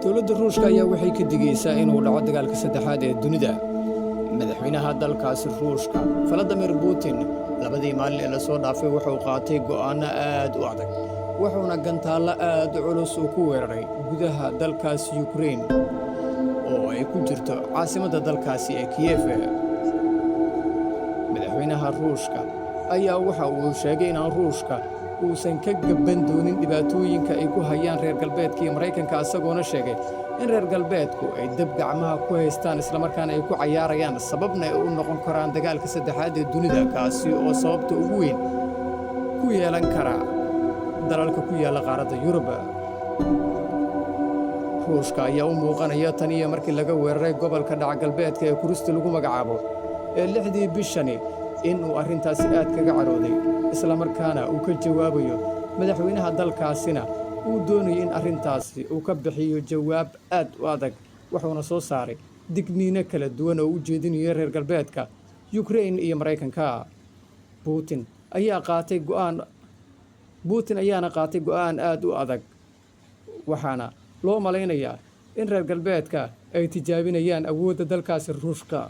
dowladda ruushka ayaa waxay ka digaysaa inuu dhaco dagaalka saddexaad ee dunida. madaxweynaha dalkaasi ruushka Vladimir Putin labadii maalin ee la soo dhaafay wuxuu qaatay go'aano aad u adag, wuxuuna gantaalo aad u culus ku weeraray gudaha dalkaasi Ukraine oo ay ku jirto caasimadda dalkaasi ee Kiev. madaxweynaha ruushka ayaa waxa uu sheegay in ruushka uusan ka gaban doonin dhibaatooyinka ay ku hayaan reer galbeedka iyo Mareykanka, isagoona sheegay in reer galbeedku ay dab gacmaha ku haystaan isla markaana ay ku cayaarayaan, sababna ay u noqon karaan dagaalka saddexaad ee dunida, kaasi oo sababta ugu weyn ku yeelan kara dalalka ku yaala qaaradda Yurub. ruushka ayaa u muuqanaya tan iyo markii laga weeraray gobolka dhaca galbeedka ee Kursk lagu magacaabo ee 6dii bishani inuu arrintaasi aad kaga carooday, isla markaana uu ka jawaabayo madaxweynaha dalkaasina uu doonayo in arrintaasi uu ka bixiyo jawaab aad u adag, wuxuuna soo saaray digniino kala duwan oo u jeedinaya reer galbeedka Ukraine iyo Mareykanka. Putin ayaana qaatay go'aan aad u adag, waxaana loo malaynayaa in reer galbeedka ay tijaabinayaan awoodda dalkaasi ruushka.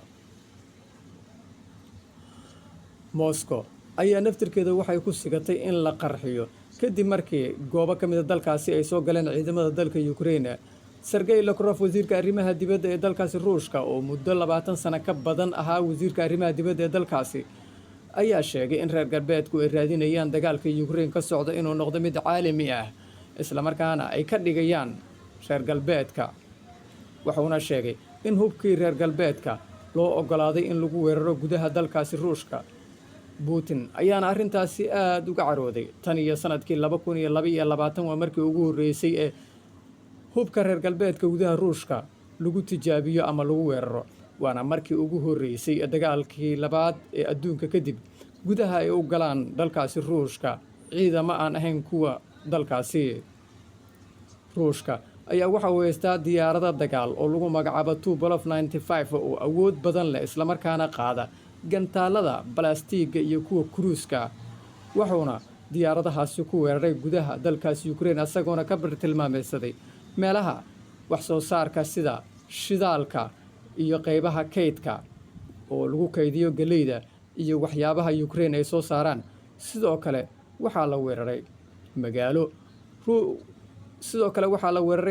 Moscow ayaa naftirkeeda waxay ku sigatay in la qarxiyo kadib markii goobo ka mid ah dalkaasi ay soo galeen ciidamada dalka Ukraine. Sergey Lavrov, wasiirka arrimaha dibadda ee dalkaasi ruushka oo muddo 20 sano ka badan ahaa wasiirka arrimaha dibadda ee dalkaasi, ayaa sheegay in reer galbeedku ay raadinayaan dagaalka Ukraine ka socda inuu noqdo mid caalami ah, isla markaana ay ka dhigayaan reer galbeedka. wuxuuna sheegay in hubkii reer galbeedka loo ogolaaday in lagu weeraro gudaha dalkaasi ruushka. Putin ayaana arrintaasi aad uga carooday tan iyo sanadkii 2022 waa markii ugu horreysay ee hubka reer galbeedka gudaha ruushka lagu tijaabiyo ama lagu weeraro, waana markii ugu horreysay dagaalkii labaad ee adduunka kadib gudaha ay u galaan dalkaasi ruushka ciidamo aan ahayn kuwa dalkaasi. ruushka ayaa waxa uu haystaa diyaarado dagaal oo lagu magacaabo Tu-95 oo awood badan leh, isla markaana qaada gantaalada balastiga iyo kuwa kruuska, wuxuuna diyaaradahaasi ku weeraray gudaha dalkaasi Ukraine, isagoona ka bartilmaameedsaday meelaha wax soo saarka sida shidaalka iyo qaybaha kaydka oo lagu kaydiyo galeyda iyo waxyaabaha Ukraine ay soo saaraan. sidoo kale waxaa la weeraray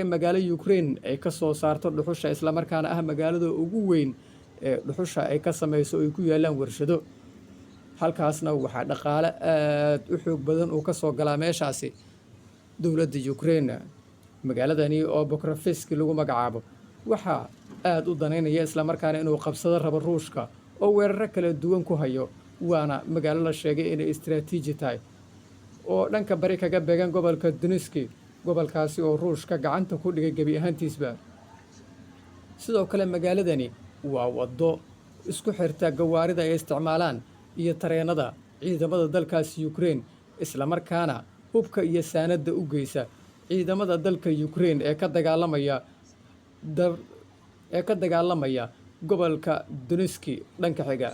magaalo Ukraine ay ka soo saarto dhuxusha, isla markaana ah magaalada ugu weyn ee dhuxusha ay ka samayso oo ay ku yaalaan warshado. halkaasna waxaa dhaqaale aad u xoog badan uu ka soo galaa meeshaasi dowladda Ukraine. magaaladani oo Pokrovsk lagu magacaabo waxaa aad u danaynaya isla markaana inuu qabsado rabo ruushka oo weeraro kala duwan ku hayo, waana magaalo la sheegay inay istiraatiiji tahay oo dhanka bari kaga beegan gobolka Donetsk, gobolkaasi oo ruushka gacanta ku dhigay gebi ahaantiisba. sidoo kale magaaladani waa waddo isku xirta gawaarida ay isticmaalaan iyo tareenada ciidamada dalkaasi Ukraine, isla markaana hubka iyo saanada u geysa ciidamada dalka Ukraine ee ka dagaalamaya gobolka Donetsk dhanka xiga.